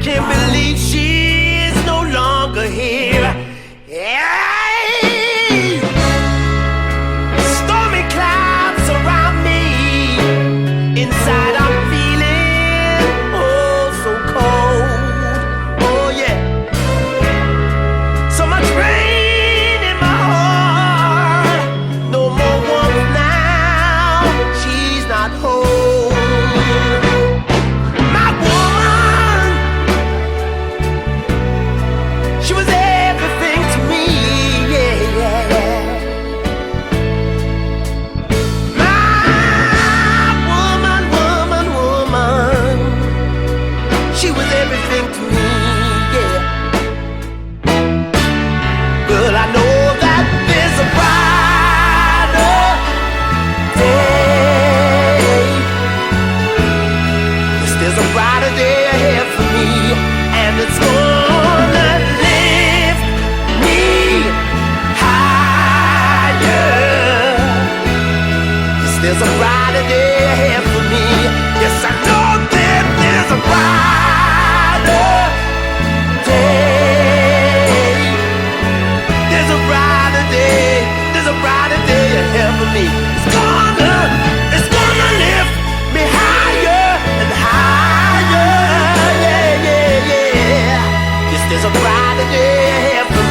can't believe she is no longer here. Hey! Stormy clouds surround me. Inside I'm feeling oh so cold. Oh yeah. So much rain in my heart. No more warmth now. She's not home. My woman, she was everything to me. Yeah, yeah, yeah. My woman, woman, woman, she was everything to me. Yeah. But I know that there's a brighter day. Yes, there's a brighter day ahead for me, and it's gonna lift me higher. Yes, there's a brighter day ahead for me. Yes, I know that there's a brighter day. There's a brighter day. There's a brighter day ahead for me. It's gonna lift me higher and higher. Yeah, yeah, yeah. Yes, there's a brighter day ahead for me.